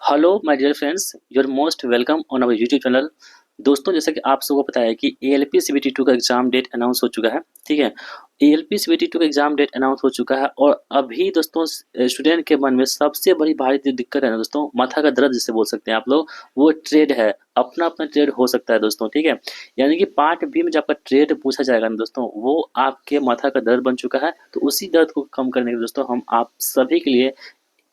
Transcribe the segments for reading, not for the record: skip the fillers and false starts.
Hello my dear friends, you are most welcome on our YouTube channel. दोस्तों, जैसा कि आप सबको पता है कि एएलपी सीबीटी 2 का एग्ज़ाम डेट अनाउंस हो चुका है। ठीक है, एएलपी सीबीटी 2 का एग्ज़ाम डेट अनाउंस हो चुका है और अभी दोस्तों स्टूडेंट के मन में सबसे बड़ी भारी जो दिक्कत है ना दोस्तों, माथा का दर्द जिसे बोल सकते हैं आप लोग, वो ट्रेड है। अपना ट्रेड हो सकता है दोस्तों। ठीक है, यानी कि पार्ट बी में जो आपका ट्रेड पूछा जाएगा ना दोस्तों, वो आपके माथा का दर्द बन चुका है। तो उसी दर्द को कम करने के लिए दोस्तों हम आप सभी के लिए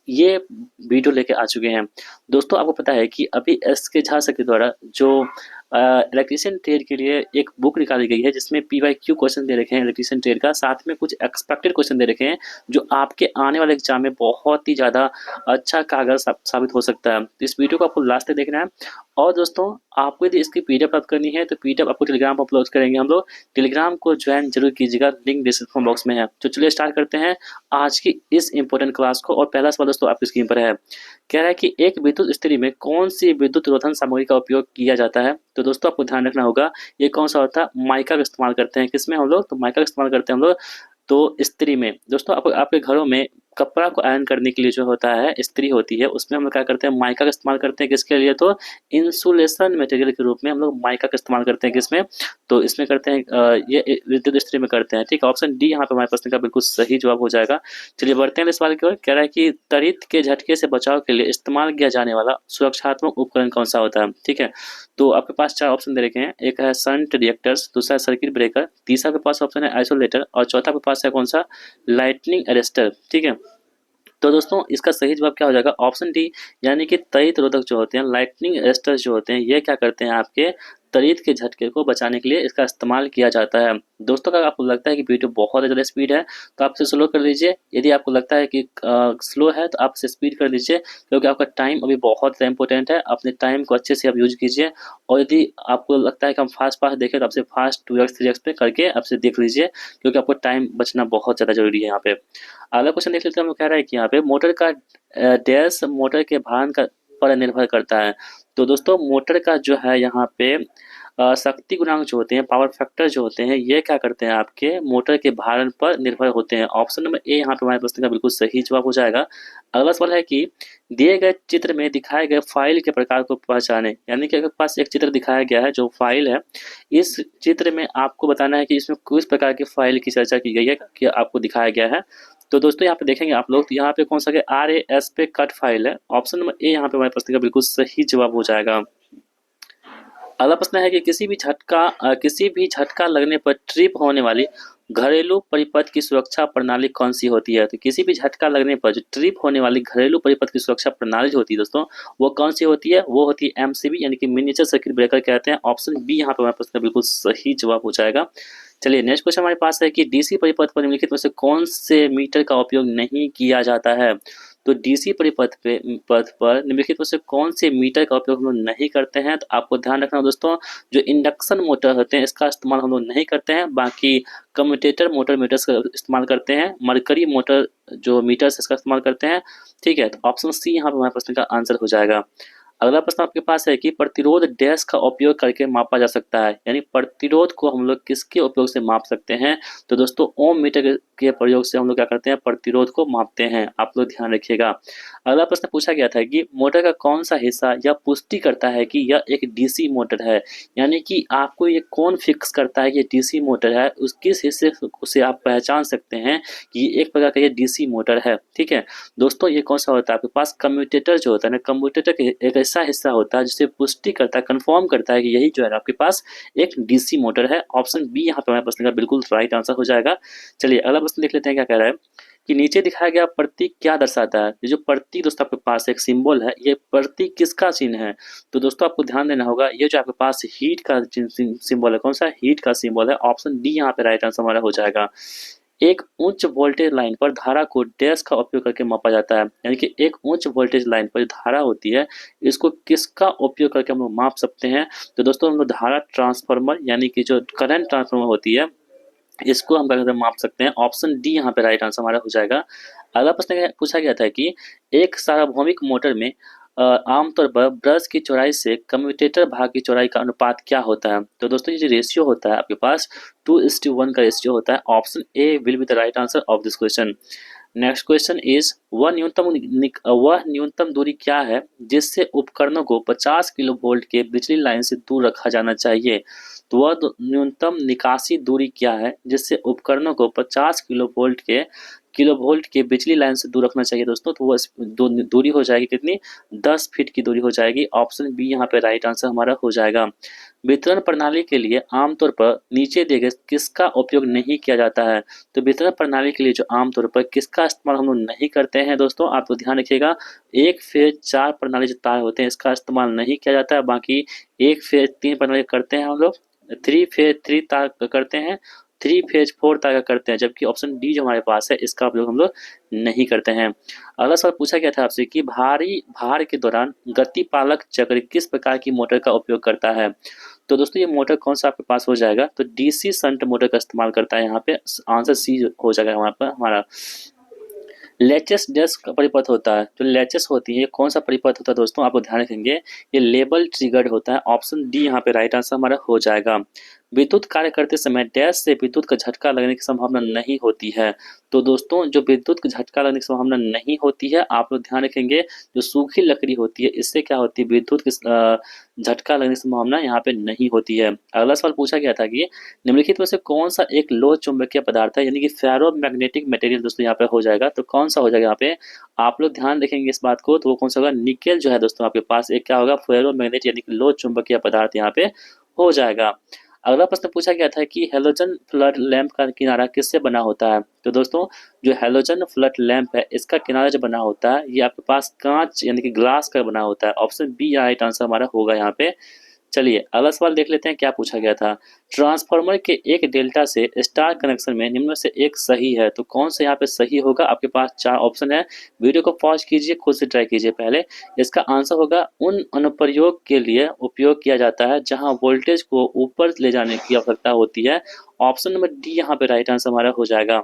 ये वीडियो लेके आ चुके हैं। दोस्तों, आपको पता है कि अभी एस के झा सर के द्वारा जो इलेक्ट्रीशियन ट्रेड के लिए एक बुक निकाली गई है, जिसमें पीवाईक्यू क्वेश्चन दे रखे हैं इलेक्ट्रीशियन ट्रेड का, साथ में कुछ एक्सपेक्टेड क्वेश्चन दे रखे हैं जो आपके आने वाले एग्जाम में बहुत ही ज़्यादा अच्छा कागज साबित हो सकता है। तो इस वीडियो को आपको लास्ट तक देखना है। और दोस्तों, आपको यदि इसकी पीडीएफ प्राप्त करनी है तो पीडीएफ आपको टेलीग्राम पर अपलोड करेंगे हम लोग। टेलीग्राम को ज्वाइन जरूर कीजिएगा, लिंक डिस्क्रिप्शन बॉक्स में है। तो चलिए स्टार्ट करते हैं आज की इस इंपॉर्टेंट क्लास को। और पहला सवाल दोस्तों आपकी स्क्रीन पर है। कह रहा है कि एक विद्युत इस्त्री में कौन सी विद्युत रोधन सामग्री का उपयोग किया जाता है। तो दोस्तों, आपको ध्यान रखना होगा, ये कौन सा होता है, माइका का इस्तेमाल करते हैं। किसमें हम लोग, तो माइका का इस्तेमाल करते हैं हम लोग। तो इस्त्री में दोस्तों, आपके घरों में कपड़ा को आयरन करने के लिए जो होता है इस्त्री होती है, उसमें हम लोग क्या करते हैं, माइका का इस्तेमाल करते हैं। किसके लिए, तो इंसुलेशन मटेरियल के रूप में हम लोग माइका का इस्तेमाल करते हैं। किसमें, तो इसमें करते हैं, ये विद्युत इस्त्री में करते हैं। ठीक है, ऑप्शन डी यहाँ पे हमारे प्रश्न का बिल्कुल सही जवाब हो जाएगा। चलिए बढ़ते हैं इस सवाल की ओर। कह रहा है कि त्वरित के झटके से बचाव के लिए इस्तेमाल किया जाने वाला सुरक्षात्मक उपकरण कौन सा होता है। ठीक है, तो आपके पास चार ऑप्शन दे रखे हैं। एक है शंट रिएक्टर्स, दूसरा है सर्किट ब्रेकर, तीसरा के पास ऑप्शन है आइसोलेटर और चौथा के पास है कौन सा, लाइटनिंग अरेस्टर। ठीक है, तो दोस्तों इसका सही जवाब क्या हो जाएगा, ऑप्शन डी, यानी कि त्वरित रोधक जो होते हैं, लाइटनिंग अरेस्टर्स जो होते हैं, ये क्या करते हैं, आपके त्वरित के झटके को बचाने के लिए इसका इस्तेमाल किया जाता है। दोस्तों, अगर आपको लगता है कि वीडियो बहुत ज़्यादा स्पीड है तो आप इसे स्लो कर लीजिए। यदि आपको लगता है कि स्लो है तो आप इसे स्पीड कर लीजिए, क्योंकि आपका टाइम अभी बहुत ज़्यादा इंपॉर्टेंट है। अपने टाइम को अच्छे से आप यूज कीजिए। और यदि आपको लगता है कि हम फास्ट फास्ट देखें तो आपसे फास्ट 2x 3x पे करके आपसे देख लीजिए, क्योंकि आपको टाइम बचना बहुत ज़्यादा जरूरी है यहाँ पे। अगला क्वेश्चन देख लेते हैं। हम लोग कह रहा है कि यहाँ पे मोटर का डैश मोटर के भारण का पर निर्भर करता है। तो दोस्तों, मोटर का जो है यहाँ पे शक्ति गुणांक जो होते हैं, पावर फैक्टर जो होते हैं, ये क्या करते हैं, आपके मोटर के भारण पर निर्भर होते हैं। ऑप्शन नंबर ए यहाँ पे हमारे प्रश्न का बिल्कुल सही जवाब हो जाएगा। अगला सवाल है कि दिए गए चित्र में दिखाए गए फाइल के प्रकार को पहचाने। यानी कि आपके पास एक चित्र दिखाया गया है जो फाइल है, इस चित्र में आपको बताना है कि इसमें किस प्रकार की फाइल की चर्चा की गई है, कि आपको दिखाया गया है। तो दोस्तों, यहाँ पे देखेंगे आप लोग, तो यहाँ पे कौन सा RAS पे कट फाइल है। ऑप्शन नंबर ए यहाँ पे हमारे प्रश्न का बिल्कुल सही जवाब हो जाएगा। अगला प्रश्न है कि किसी भी झटका लगने पर ट्रिप होने वाली घरेलू परिपथ की सुरक्षा प्रणाली कौन सी होती है। तो किसी भी झटका लगने पर जो ट्रिप होने वाली घरेलू परिपथ की सुरक्षा प्रणाली जो होती है दोस्तों, वो कौन सी होती है, वो होती है MCB, यानी कि मिनिएचर सर्किट ब्रेकर कहते हैं। ऑप्शन बी यहाँ पर हमारे प्रश्न का बिल्कुल सही जवाब हो जाएगा। चलिए नेक्स्ट क्वेश्चन हमारे पास है कि डीसी परिपथ पर निम्नलिखित में से कौन से मीटर का उपयोग नहीं किया जाता है। तो डीसी परिपथ पे पथ पर निम्नलिखित में से कौन से मीटर का उपयोग हम लोग नहीं करते हैं। तो आपको ध्यान रखना दोस्तों, जो इंडक्शन मोटर होते हैं इसका इस्तेमाल हम लोग नहीं करते हैं। बाकी कम्यूटेटर मोटर मीटर्स का इस्तेमाल करते हैं। मरकरी मोटर जो मीटर्स इसका इस्तेमाल करते हैं। ठीक है, तो ऑप्शन सी यहाँ पर हमारे प्रश्न का आंसर हो जाएगा। अगला प्रश्न आपके पास है कि प्रतिरोध डैश का उपयोग करके मापा जा सकता है। यानी प्रतिरोध को हम लोग किसके उपयोग से माप सकते हैं। तो दोस्तों, ओम मीटर के प्रयोग से हम लोग क्या करते हैं, प्रतिरोध को मापते हैं। आप लोग ध्यान रखिएगा। अगला प्रश्न पूछा गया था कि मोटर का कौन सा हिस्सा यह पुष्टि करता है कि यह एक डीसी मोटर है। यानी कि आपको ये कौन फिक्स करता है कि ये डीसी मोटर है, उस किस हिस्से से आप पहचान सकते हैं कि ये एक प्रकार का ये डीसी मोटर है। ठीक है दोस्तों, ये कौन सा होता है, आपके पास कम्यूटेटर जो होता है ना, कम्यूटेटर एक ऐसा हिस्सा होता है जिसे पुष्टि करता है, कंफर्म करता है कि यही जो है आपके पास एक डीसी मोटर है। ऑप्शन बी यहाँ पे हमारे प्रश्न का बिल्कुल राइट आंसर हो जाएगा। चलिए अगला प्रश्न देख लेते हैं, क्या कह रहा है कि नीचे दिखाया गया प्रतीक क्या दर्शाता है। ये जो प्रतीक दोस्तों आपके पास एक सिंबल है, ये प्रतीक किसका चिन्ह है। तो दोस्तों, आपको ध्यान देना होगा, ये जो आपके पास हीट का सिंबल है, कौन सा, हीट का सिंबल है। ऑप्शन डी यहाँ पे राइट आंसर हमारा हो जाएगा। एक उच्च वोल्टेज लाइन पर धारा को डैश का उपयोग करके मापा जाता है। यानी कि एक उच्च वोल्टेज लाइन पर जो धारा होती है, इसको किसका उपयोग करके हम लोग माप सकते हैं। तो दोस्तों, हम लोग धारा ट्रांसफार्मर, यानी कि जो करंट ट्रांसफार्मर होती है, इसको हम क्या माप सकते हैं। ऑप्शन डी यहाँ पे राइट आंसर हमारा हो जाएगा। अगला प्रश्न पूछा गया था कि एक सार्वभौमिक मोटर में आमतौर पर ब्रश की चौड़ाई से कम्यूटेटर भाग की चौड़ाई का अनुपात क्या होता है। तो दोस्तों, ये जो रेशियो होता है आपके पास 2:1 का रेशियो होता है। Option A will be the right answer of this question. Next question is वह न्यूनतम दूरी क्या है जिससे उपकरणों को 50 किलो वोल्ट के बिजली लाइन से दूर रखा जाना चाहिए। तो वह न्यूनतम निकासी दूरी क्या है जिससे उपकरणों को 50 किलो वोल्ट के बिजली लाइन से दूर रखना चाहिए दोस्तों। तो वो दूरी हो जाएगी कितनी, 10 फीट की दूरी हो जाएगी। ऑप्शन बी यहाँ पे राइट आंसर हमारा हो जाएगा। वितरण प्रणाली के लिए आमतौर पर नीचे दिए गए किसका उपयोग नहीं किया जाता है। तो वितरण प्रणाली के लिए जो आमतौर पर किसका इस्तेमाल हम लोग नहीं करते हैं दोस्तों, आप तो ध्यान रखिएगा, एक फेज 4 प्रणाली जो तार होते हैं इसका इस्तेमाल नहीं किया जाता है। बाकी एक फेज 3 प्रणाली करते हैं हम लोग, 3 फेज 3 तार करते हैं, 3 फेज 4 तार का करते हैं, जबकि ऑप्शन डी जो हमारे पास है इसका उपयोग हम लोग नहीं करते हैं। अगला सवाल पूछा गया था आपसे कि भारी भार के दौरान गतिपालक चक्र किस प्रकार की मोटर का उपयोग करता है। तो दोस्तों ये मोटर कौन सा आपके पास हो जाएगा, तो डीसी शंट मोटर का इस्तेमाल करता है। यहाँ पे आंसर सी हो जाएगा हमारे पर हमारा। लैचेस डेस्क का परिपथ होता है, जो लैचेस होती है ये कौन सा परिपथ होता है दोस्तों, आपको ध्यान रखेंगे ये लेबल ट्रिगर्ड होता है। ऑप्शन डी यहाँ पे राइट आंसर हमारा हो जाएगा। विद्युत कार्य करते समय डैश से विद्युत का झटका लगने की संभावना नहीं होती है। तो दोस्तों जो विद्युत का झटका लगने की संभावना नहीं होती है, आप लोग ध्यान रखेंगे, जो सूखी लकड़ी होती है इससे क्या होती है, विद्युत की झटका लगने की संभावना यहाँ पे नहीं होती है। अगला सवाल पूछा गया था कि निम्नलिखित में से कौन सा एक लोह चुंबकीय पदार्थ है, यानी कि फेरो मैग्नेटिक मटेरियल दोस्तों यहाँ पे हो जाएगा। तो कौन सा हो जाएगा यहाँ पे, आप लोग ध्यान रखेंगे इस बात को, तो वो कौन सा होगा, निकेल जो है दोस्तों आपके पास एक क्या होगा, फेरो मैग्नेट यानी कि लोह चुंबकीय पदार्थ यहाँ पे हो जाएगा। अगला प्रश्न पूछा गया था कि हेलोजन फ्लड लैंप का किनारा किससे बना होता है। तो दोस्तों जो हेलोजन फ्लड लैंप है इसका किनारा जो बना होता है ये आपके पास कांच यानी कि ग्लास का बना होता है। ऑप्शन बी राइट आंसर हमारा होगा यहाँ पे। चलिए अगला सवाल देख लेते हैं क्या पूछा गया था। ट्रांसफार्मर के एक डेल्टा से स्टार कनेक्शन में निम्न में से एक सही है, तो कौन सा यहाँ पे सही होगा, आपके पास 4 ऑप्शन है। वीडियो को पॉज कीजिए, खुद से ट्राई कीजिए पहले। इसका आंसर होगा उन अनुप्रयोग के लिए उपयोग किया जाता है जहां वोल्टेज को ऊपर ले जाने की आवश्यकता होती है। ऑप्शन नंबर डी यहाँ पे राइट आंसर हमारा हो जाएगा।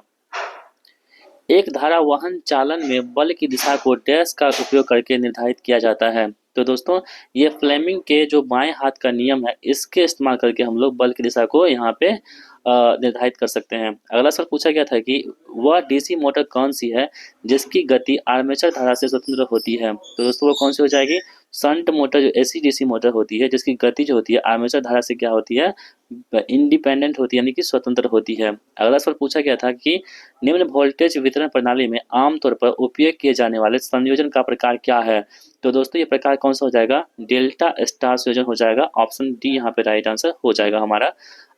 एक धारा वाहन चालन में बल की दिशा को डैश का उपयोग करके निर्धारित किया जाता है। तो दोस्तों ये फ्लेमिंग के जो बाएं हाथ का नियम है इसके इस्तेमाल करके हम लोग बल की दिशा को यहाँ पे निर्धारित कर सकते हैं। अगला सवाल पूछा गया था कि वह डीसी मोटर कौन सी है जिसकी गति आर्मेचर धारा से स्वतंत्र होती है। तो दोस्तों वो कौन सी हो जाएगी, शंट मोटर, जो एसी डीसी मोटर होती है जिसकी गति जो होती है आर्मेचर धारा से क्या होती है, इंडिपेंडेंट होती है यानी कि स्वतंत्र होती है। अगला सवाल पूछा गया था कि निम्न वोल्टेज वितरण प्रणाली में आमतौर पर उपयोग किए जाने वाले संयोजन का प्रकार क्या है। तो दोस्तों ये प्रकार कौन सा हो जाएगा, डेल्टा स्टार संयोजन हो जाएगा। ऑप्शन डी यहाँ पे राइट आंसर हो जाएगा हमारा।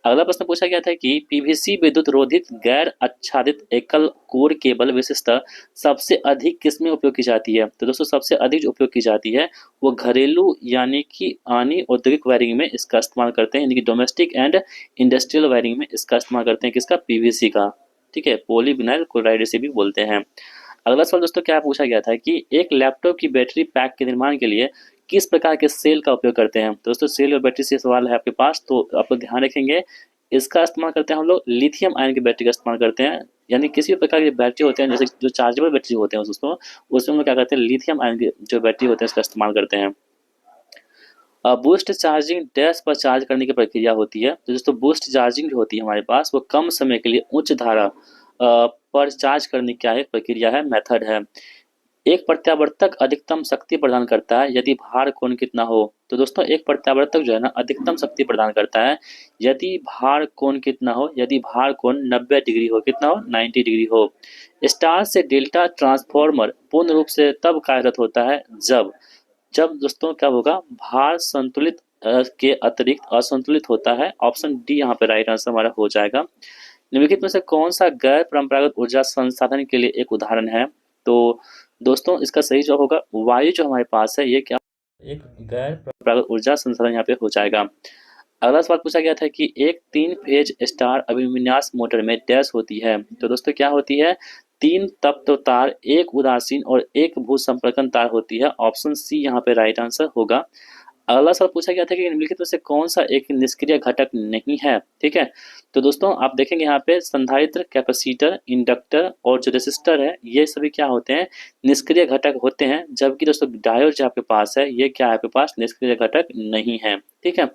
अगला प्रश्न पूछा गया था कि पीवीसी विद्युत रोधित गैर आच्छादित एकल कोर केबल विशेषतः सबसे अधिक किस में उपयोग की जाती है। तो दोस्तों सबसे अधिक जो उपयोग की जाती है वो घरेलू यानी कि औद्योगिक वायरिंग में इसका इस्तेमाल करते हैं, यानी कि डोमेस्टिक एंड इंडस्ट्रियल वायरिंग में इसका इस्तेमाल करते हैं, किसका, पीवीसी का। ठीक है, पॉलीविनाइल क्लोराइड से भी बोलते हैं। अगला सवाल दोस्तों क्या पूछा गया था कि एक लैपटॉप की बैटरी पैक के निर्माण के लिए किस प्रकार के सेल का उपयोग करते हैं। तो दोस्तों सेल और बैटरी से सवाल है आपके पास, तो आप लोग ध्यान रखेंगे इसका इस्तेमाल करते हैं हम लोग लिथियम आयन की बैटरी का इस्तेमाल करते हैं, यानी किसी भी प्रकार की बैटरी होते हैं जैसे जो चार्जेबल बैटरी होते हैं दोस्तों उसमें हम लोग क्या करते हैं, लिथियम आयन की जो बैटरी होते हैं उसका इस्तेमाल करते हैं। बूस्ट चार्जिंग डैश पर चार्ज करने की प्रक्रिया होती है। तो दोस्तों बूस्ट चार्जिंग जो होती है हमारे पास वो कम समय के लिए उच्च धारा पर चार्ज करने की क्या है, प्रक्रिया है, मेथड है। एक प्रत्यावर्तक अधिकतम शक्ति प्रदान करता है यदि भार कोण कितना हो। तो दोस्तों एक प्रत्यावर्तक जो है ना अधिकतम शक्ति प्रदान करता है यदि भार कोण कितना हो, यदि भार कोण 90 डिग्री हो, कितना हो, 90 डिग्री हो। स्टार से डेल्टा ट्रांसफॉर्मर पूर्ण रूप से तब कार्यरत होता है जब जब दोस्तों क्या होगा, भार संतुलित के अतिरिक्त असंतुलित होता है। ऑप्शन डी यहाँ पे राइट आंसर हमारा हो जाएगा। निम्नलिखित में से कौन सा गैर परंपरागत ऊर्जा संसाधन के लिए एक उदाहरण है। तो दोस्तों इसका सही जवाब होगा वायु जो हमारे पास है ये क्या, एक गैर परंपरागत ऊर्जा संसाधन यहाँ पे हो जाएगा। अगला सवाल पूछा गया था कि एक 3 फेज स्टार अभिविन्यास मोटर में डैश होती है। तो दोस्तों क्या होती है, 3 तत्व तार, एक उदासीन और एक भू संपर्कन तार होती है। ऑप्शन सी यहाँ पे राइट आंसर होगा। अगला सवाल पूछा गया था कि निम्नलिखित में से कौन सा एक निष्क्रिय घटक नहीं है। ठीक है, तो दोस्तों आप देखेंगे यहाँ पे संधारित्र, कैपेसिटर, इंडक्टर और जो रेसिस्टर है ये सभी क्या होते हैं, निष्क्रिय घटक होते हैं, जबकि दोस्तों डायोड जो आपके पास है ये क्या है, आपके पास निष्क्रिय घटक नहीं है। ठीक है,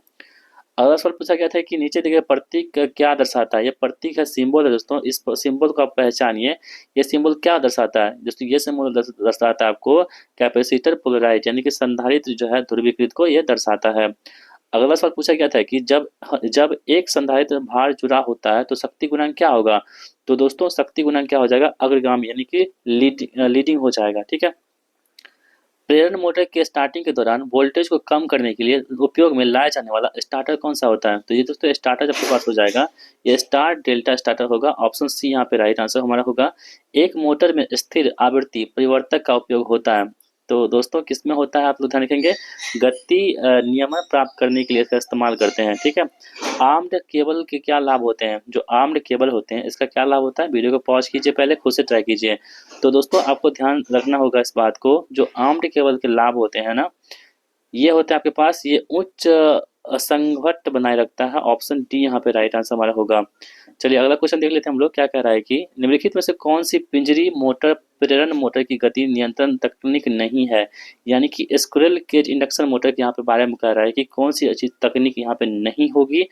अगला सवाल पूछा गया था कि नीचे दिए गए प्रतीक क्या दर्शाता है। ये प्रतीक है, सिंबल है दोस्तों। इस सिंबल को आप पहचानिए। ये सिंबल क्या दर्शाता है दोस्तों? ये सिंबल दर्शाता है आपको कैपेसिटर पोलराइज, यानी कि संधारित्र जो है ध्रुवीकृत को ये दर्शाता है। अगला सवाल पूछा गया था कि जब जब एक संधारित्र भार जुड़ा होता है तो शक्ति गुणांक क्या होगा। तो दोस्तों शक्ति गुणांक क्या हो जाएगा? अग्रगामी, यानी कि लीडिंग हो जाएगा। ठीक है। प्रेरण मोटर के स्टार्टिंग के दौरान वोल्टेज को कम करने के लिए उपयोग में लाया जाने वाला स्टार्टर कौन सा होता है? तो ये दोस्तों स्टार्टर जब आपके पास हो जाएगा, ये स्टार डेल्टा स्टार्टर होगा। ऑप्शन सी यहाँ पे राइट आंसर हमारा होगा। एक मोटर में स्थिर आवृत्ति परिवर्तक का उपयोग होता है। तो दोस्तों किसमें होता है, आप लोग ध्यान रखेंगे, गति नियमन प्राप्त करने के लिए इसका इस्तेमाल करते हैं। ठीक है। आर्म्ड केबल के क्या लाभ होते हैं? जो आर्म्ड केबल होते हैं इसका क्या लाभ होता है? वीडियो को पॉज कीजिए, पहले खुद से ट्राई कीजिए। तो दोस्तों आपको ध्यान रखना होगा इस बात को, जो आर्म्ड केबल के लाभ होते हैं ना, ये होते हैं आपके पास, ये उच्च असंघट्ट बनाए रखता है। ऑप्शन डी यहाँ पे राइट आंसर हमारा होगा। चलिए अगला क्वेश्चन देख लेते हैं हम लोग, क्या कह रहा है कि निम्नलिखित में से कौन सी पिंजरी मोटर प्रेरण मोटर की गति नियंत्रण तकनीक नहीं है। यानी कि स्क्विरल केज इंडक्शन मोटर के यहाँ पे बारे में कह रहा है कि कौन सी अच्छी तकनीक यहाँ पे नहीं होगी।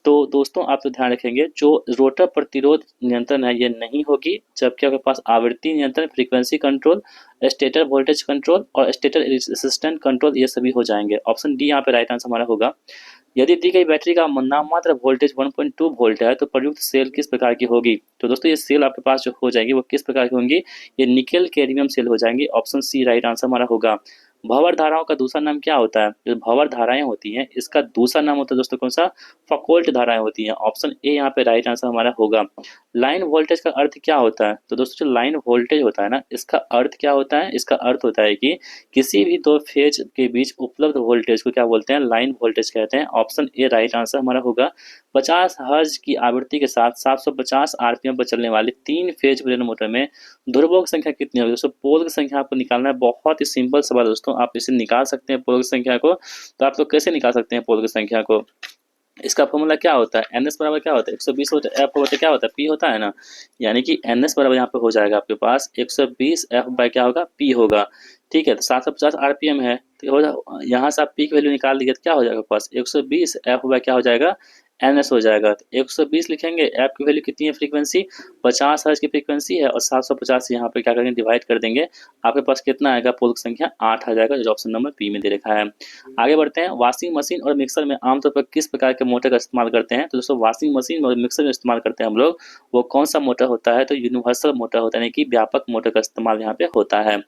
तो दोस्तों आप तो ध्यान रखेंगे, जो रोटर प्रतिरोध नियंत्रण है ये नहीं होगी, जबकि आपके पास आवृत्ति नियंत्रण, frequency control, stator voltage control और स्टेटर रेजिस्टेंस कंट्रोल ये सभी हो जाएंगे। ऑप्शन डी यहाँ पे राइट आंसर हमारा होगा। यदि दी गई बैटरी का नाममात्र वोल्टेज 1.2 वोल्ट है तो प्रयुक्त सेल किस प्रकार की होगी। तो दोस्तों ये सेल आपके पास जो हो जाएगी वो किस प्रकार की होंगी? ये निकेल कैडमियम सेल हो जाएंगी। ऑप्शन सी राइट आंसर हमारा होगा। भंवर धाराओं का दूसरा नाम क्या होता है? जो भंवर धाराएं होती हैं इसका दूसरा नाम होता है दोस्तों कौन सा? फकोल्ट धाराएं होती हैं। ऑप्शन ए यहाँ पे राइट आंसर हमारा होगा। लाइन वोल्टेज का अर्थ क्या होता है? तो दोस्तों जो लाइन वोल्टेज होता है ना, इसका अर्थ क्या होता है? इसका अर्थ होता है कि किसी भी दो फेज के बीच उपलब्ध वोल्टेज को क्या बोलते हैं? लाइन वोल्टेज कहते हैं। ऑप्शन ए राइट आंसर हमारा होगा। 50 हर्ज की आवृत्ति के साथ 750 आरपीएम पर चलने वाली 3 फेज प्रेरण मोटर में ध्रुवों की संख्या कितनी होगी? दोस्तों पोल की संख्या आपको निकालना है। बहुत ही सिंपल सवाल दोस्तों, आप इसे निकाल सकते हैं पोल की संख्या को। तो आप लोग कैसे निकाल सकते हैं पोल की संख्या को? इसका फॉर्मूला क्या होता है? एन एस बराबर क्या होता है? 120 होता है, एफ बराबर क्या होता है? पी होता है ना। यानी कि एन एस बराबर यहाँ पे हो जाएगा आपके पास 120, एफ बाय क्या होगा? पी होगा। ठीक है। तो 750 आरपीएम है, तो हो यहाँ से आप पी की वैल्यू निकाल लीजिए तो क्या हो जाएगा आपके पास? 120, एफ बाय क्या हो जाएगा? एन एस हो जाएगा। तो 120 लिखेंगे, एफ की वैल्यू कितनी है? फ्रीक्वेंसी 50 हर्ट्ज की फ्रीक्वेंसी है, और 750 यहाँ पे क्या करेंगे? डिवाइड कर देंगे। आपके पास कितना आएगा? पोल की संख्या 8 आ जाएगा, जो ऑप्शन नंबर बी में दे रखा है। आगे बढ़ते हैं। वॉशिंग मशीन और मिक्सर में आमतौर पर किस प्रकार के मोटर का इस्तेमाल करते हैं? तो दोस्तों वॉशिंग मशीन और मिक्सर में इस्तेमाल करते हैं हम लोग, वो कौन सा मोटर होता है? तो यूनिवर्सल मोटर होता है, यानी कि व्यापक मोटर का इस्तेमाल यहाँ पे होता है।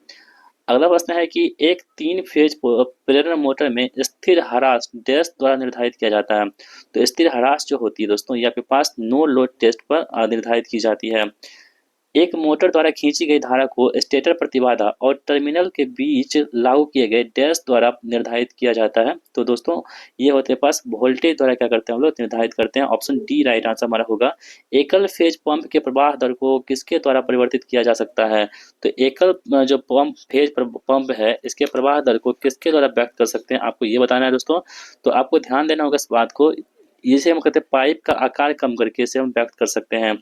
अगला प्रश्न है कि एक 3 फेज प्रेरण मोटर में स्थिर ह्रास डैश द्वारा निर्धारित किया जाता है। तो स्थिर ह्रास जो होती है दोस्तों, ये आपके पास नो लोड टेस्ट पर निर्धारित की जाती है। एक मोटर द्वारा खींची गई धारा को स्टेटर प्रतिबाधा और टर्मिनल के बीच लागू किए गए डैश द्वारा निर्धारित किया जाता है। तो दोस्तों ये होते हैं पास वोल्टेज द्वारा क्या करते हैं हम लोग? निर्धारित करते हैं। ऑप्शन डी राइट आंसर हमारा होगा। एकल फेज पंप के प्रवाह दर को किसके द्वारा परिवर्तित किया जा सकता है? तो एकल जो पंप फेज पंप है इसके प्रवाह दर को किसके द्वारा व्यक्त कर सकते हैं? आपको ये बताना है दोस्तों। तो आपको ध्यान देना होगा इस बात को। इसे हम कहते हैं पाइप का आकार कम करके इसे हम व्यक्त कर सकते हैं।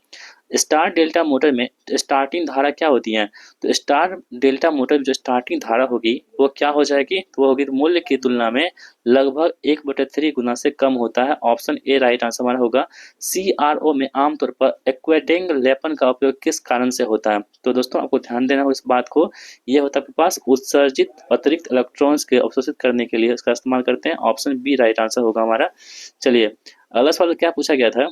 स्टार डेल्टा मोटर में स्टार्टिंग धारा क्या होती है? तो स्टार डेल्टा मोटर में जो स्टार्टिंग धारा होगी वो क्या हो जाएगी? तो वो होगी मूल्य की तुलना में लगभग 1/3 गुना से कम होता है। ऑप्शन ए राइट आंसर हमारा होगा। CRO में आमतौर पर एक्वेडिंग लेपन का उपयोग किस कारण से होता है? तो दोस्तों आपको ध्यान देना हो इस बात को। ये होता है आपके पास उत्सर्जित अतिरिक्त इलेक्ट्रॉन्स के अवशोषित करने के लिए इसका इस्तेमाल करते हैं। ऑप्शन बी राइट आंसर होगा हमारा। चलिए अगला सवाल क्या पूछा गया था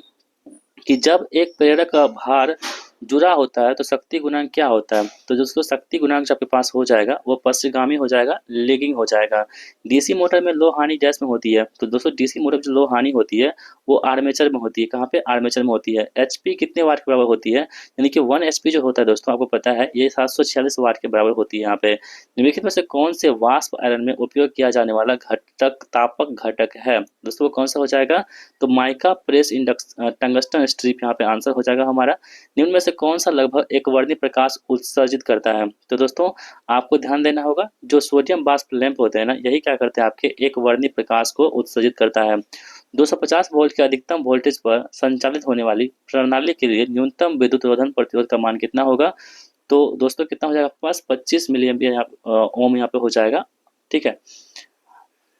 कि जब एक प्रेरक का भार जुड़ा होता है तो शक्ति गुणांक क्या होता है? तो दोस्तों शक्ति गुणांक जो आपके पास हो जाएगा वो पश्चगामी हो जाएगा, लेगिंग हो जाएगा। डीसी मोटर में लो हानि डैश में होती है। तो दोस्तों डीसी मोटर में जो लो हानि होती है वो आर्मेचर में होती है। कहाँ पे? आर्मेचर में होती है। एचपी कितने वाट के बराबर होती है? यानी कि 1 एचपी जो होता है दोस्तों आपको पता है ये 746 वाट के बराबर होती है। यहाँ पे निम्नलिखित में से कौन से वाष्प आयरन में उपयोग किया जाने वाला घटक तापक घटक है? दोस्तों वो कौन सा हो जाएगा? तो mica press index tungsten strip यहाँ पे आंसर हो जाएगा हमारा। निम्न में से कौन सा लगभग एक वर्णीय प्रकाश उत्सर्जित करता है? तो दोस्तों आपको ध्यान देना होगा, जो सोडियम वाष्प लैंप होते हैं ना, यही क्या करते हैं? आपके एक वर्णीय प्रकाश को उत्सर्जित करता है। 250 वोल्ट के अधिकतम वोल्टेज पर संचालित होने वाली प्रणाली के लिए न्यूनतम विद्युत रोधन प्रतिरोध का मान कितना होगा? तो दोस्तों कितना हो जाएगा आपके पास? 25 मिली एम्पियर ओम यहाँ पे हो जाएगा। ठीक है।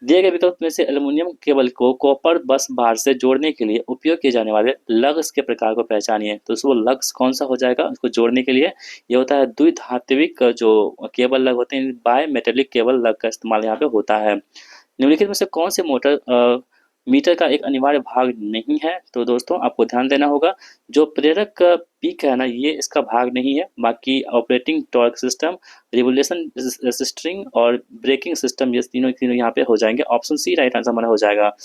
दिए गए विकल्प में से एल्युमिनियम केबल को कॉपर बस बार से जोड़ने के लिए उपयोग किए जाने वाले लग्स के प्रकार को पहचानिए। तो वो लग्स कौन सा हो जाएगा उसको जोड़ने के लिए? ये होता है द्विधात्विक जो केबल लग होते हैं, बाय मेटेलिक केबल लग का इस्तेमाल यहाँ पे होता है। निम्नलिखित में से कौन से मोटर मीटर का एक अनिवार्य भाग नहीं है? तो दोस्तों आपको ध्यान देना होगा, जो प्रेरक पीक है ना, ये इसका भाग नहीं है। बाकी operating torque system, revolution resisting और ब्रेकिंग सिस्टम, ये तीनों तीनों यहाँ पे हो जाएंगे। ऑप्शन सी राइट आंसर हमारा हो जाएगा।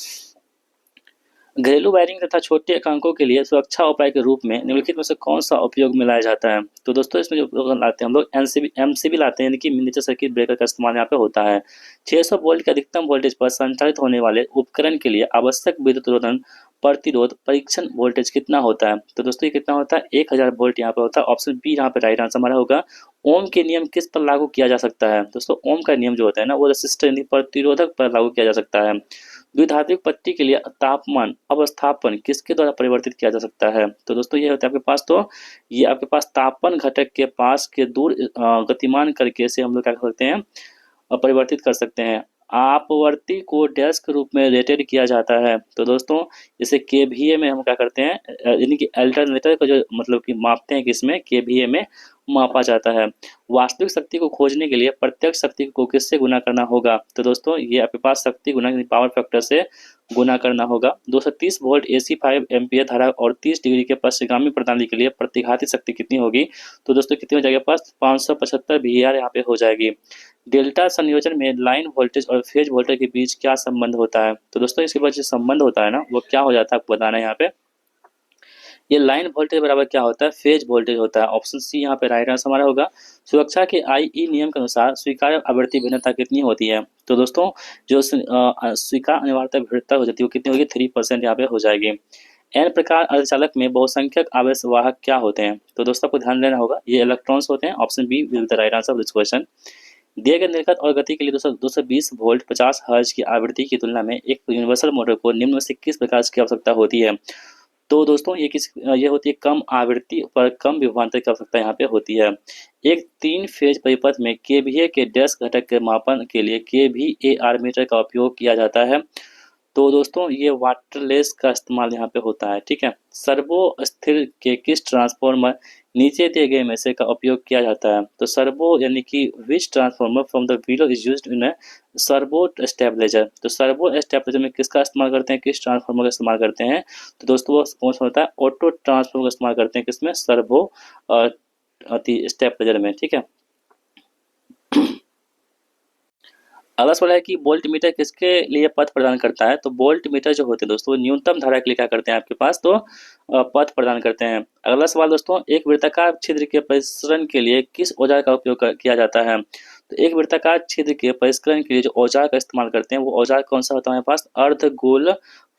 घरेलू वायरिंग तथा छोटे अंकों के लिए सुरक्षा उपाय के रूप में निम्नलिखित में से कौन सा उपयोग में लाया जाता है? तो दोस्तों इसमें जो लाते हैं हम लोग एमसीबी लाते हैं, यानी कि मिनिएचर सर्किट ब्रेकर का इस्तेमाल यहाँ पे होता है। 600 वोल्ट के अधिकतम वोल्टेज पर संचालित होने वाले उपकरण के लिए आवश्यक विद्युत रोधन प्रतिरोध परीक्षण वोल्टेज कितना होता है? तो दोस्तों ये कितना होता है? 1000 वोल्ट यहाँ पे होता है। ऑप्शन बी यहाँ पे राइट आंसर हमारा होगा। ओम के नियम किस पर लागू किया जा सकता है? दोस्तों ओम का नियम जो होता है ना, वो रेसिस्टर यानी प्रतिरोधक पर लागू किया जा सकता है। द्विधात्विक पट्टी के लिए तापमान अवस्थापन किसके द्वारा परिवर्तित किया जा सकता है? तो दोस्तों ये होता है आपके पास, तो ये आपके पास तापमान घटक के पास के दूर गतिमान करके से हम लोग क्या कर सकते हैं, परिवर्तित कर सकते हैं। अपवर्ती को डैश के रूप में रेटेड किया जाता है। तो दोस्तों जैसे केवीए में हम क्या करते हैं, यानी कि अल्टरनेटर को जो मतलब कि मापते हैं, किसमें? केवीए में मापा जाता है। वास्तविक शक्ति को खोजने के लिए प्रत्यक्ष शक्ति को किससे गुना करना होगा? तो दोस्तों ये आपके पास शक्ति गुना पावर फैक्टर से गुना करना होगा। 230 वोल्ट एसी 5 एम्पियर धारा और 30 डिग्री के पश्चिमगामी प्रणाली के लिए प्रतिघाती शक्ति कितनी होगी? तो दोस्तों कितनी हो जाएगी? पास 575 VAR यहाँ पे हो जाएगी। डेल्टा संयोजन में लाइन वोल्टेज और फेज वोल्टेज के बीच क्या संबंध होता है? तो दोस्तों इसके बीच जो संबंध होता है ना, वो क्या हो जाता है आपको बताना है यहाँ पे। ये लाइन वोल्टेज बराबर क्या होता है? फेज वोल्टेज होता है। ऑप्शन सी यहाँ पे राइट आंसर हमारा होगा। सुरक्षा के आईई नियम के अनुसार स्वीकार्य आवृत्ति भिन्नता कितनी होती है? तो दोस्तों जो स्वीकार अनिवार्यता भिन्नता हो जाती है वो कितनी होगी? 3% यहाँ पे हो जाएगी। एन प्रकार अर्धचालक में बहुसंख्यक आवेश वाहक क्या होते हैं? तो दोस्तों आपको ध्यान देना होगा, ये इलेक्ट्रॉन्स होते हैं। Option B will the right answer of this question. दिए गए निर्गत और गति के लिए 220 वोल्ट 50 हर्ट्ज की आवृत्ति की तुलना में एक यूनिवर्सल मोटर को निम्न में से किस प्रकार की आवश्यकता होती है? तो दोस्तों ये होती है कम आवृत्ति पर कम विभवांतर की आवश्यकता यहाँ पे होती है। एक 3 फेज परिपथ में केवीए के डैश घटक के मापन के लिए केवीएआर मीटर का उपयोग किया जाता है। तो दोस्तों ये वाटरलेस का इस्तेमाल यहाँ पे होता है, ठीक है। सर्वो स्थिर के किस ट्रांसफॉर्मर नीचे दिए गए में से का उपयोग किया जाता है? तो सर्वो यानी कि which transformer from the below is used in servo stabiliser. तो सर्वो स्टेबलाइजर में किसका इस्तेमाल करते हैं, किस ट्रांसफॉर्मर का इस्तेमाल करते हैं? तो दोस्तों वो कौन सा होता है? ऑटो ट्रांसफॉर्मर का इस्तेमाल करते हैं, किसमें? सर्वो स्टेबलाइजर में, ठीक है। अगला सवाल है कि वोल्ट मीटर किसके लिए पथ प्रदान करता है? तो वोल्ट मीटर जो होते हैं दोस्तों न्यूनतम धारा के लिए क्या करते हैं आपके पास, तो पथ प्रदान करते हैं। अगला सवाल दोस्तों, एक वृत्ताकार छिद्र के परिष्करण के लिए किस औजार का उपयोग किया जाता है? तो एक वृत्ताकार छिद्र के परिष्करण के लिए जो औजार का इस्तेमाल करते हैं वो औजार कौन सा होता है हमारे पास? अर्धगोल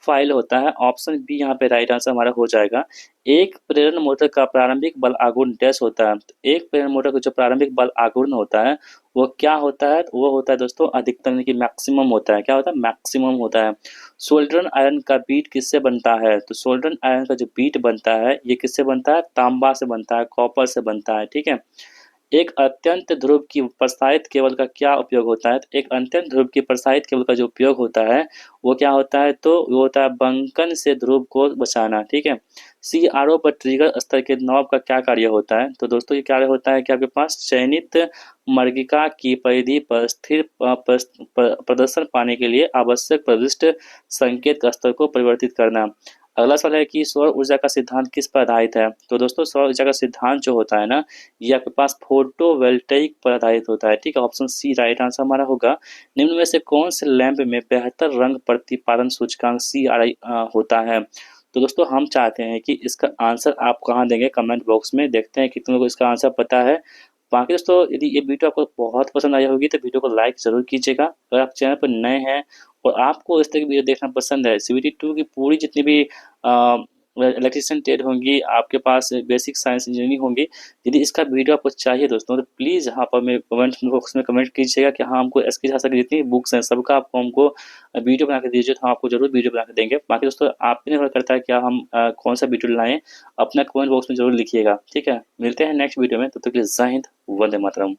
फाइल होता है। ऑप्शन बी यहाँ पे राइट आंसर हमारा हो जाएगा। एक प्रेरण मोटर का प्रारंभिक बल आघूर्ण डैश होता है। तो एक प्रेरण मोटर का जो प्रारंभिक बल आघूर्ण होता है वो क्या होता है? वो होता है दोस्तों अधिकतम, यानी कि मैक्सिमम होता है। क्या होता है? मैक्सिमम होता है। सोल्डरन आयरन का बीट किससे बनता है? तो सोल्डरन आयरन का जो बीट बनता है ये किससे बनता है? तांबा से बनता है, कॉपर से बनता है, ठीक है। एक अत्यंत ध्रुव की प्रसारित केबल का क्या उपयोग होता है? तो एक अत्यंत ध्रुव की प्रसारित केबल का जो उपयोग होता है वो क्या होता है? तो वो होता है बंकन से ध्रुव को बचाना, ठीक है। सीआरओ पर ट्रिगर स्तर के नॉब का क्या कार्य होता है? तो दोस्तों ये कार्य होता है कि आपके पास चयनित मर्गिका की परिधि पर स्थिर प्रदर्शन पाने के लिए आवश्यक प्रविष्ट संकेत का स्तर को परिवर्तित करना। अगला सवाल है कि सौर ऊर्जा का सिद्धांत किस पर आधारित है? तो दोस्तों सौर ऊर्जा का सिद्धांत जो होता है ना, ये आपके पास फोटोवोल्टेइक पर आधारित होता है, ठीक है। ऑप्शन सी राइट आंसर हमारा होगा। निम्न में से कौन से लैंप में बेहतर रंग प्रतिपादन सूचकांक CRI होता है? तो दोस्तों हम चाहते हैं कि इसका आंसर आप कहाँ देंगे, कमेंट बॉक्स में। देखते हैं कि तुम लोग को इसका आंसर पता है। बाकी दोस्तों यदि ये वीडियो आपको बहुत पसंद आई होगी तो वीडियो को लाइक ज़रूर कीजिएगा। अगर आप चैनल पर नए हैं और आपको इस तरह की वीडियो देखना पसंद है, CBT 2 की पूरी जितनी भी इलेक्ट्रिशियन ट्रेड होंगी, आपके पास बेसिक साइंस इंजीनियरिंग होंगी, यदि इसका वीडियो आपको चाहिए दोस्तों तो प्लीज़ यहाँ पर मेरे कमेंट बॉक्स में कमेंट कीजिएगा कि हाँ हमको इसके साथ साथ जितनी बुक्स हैं सबका आपको हमको वीडियो बना के दीजिए, तो हम आपको जरूर वीडियो बना के देंगे। बाकी दोस्तों आप पे निर्भर करता है क्या हम कौन सा वीडियो लाएं, अपना कमेंट बॉक्स में जरूर लिखिएगा, ठीक है। मिलते हैं नेक्स्ट वीडियो में, तब तक के लिए जय हिंद, वंदे मातरम।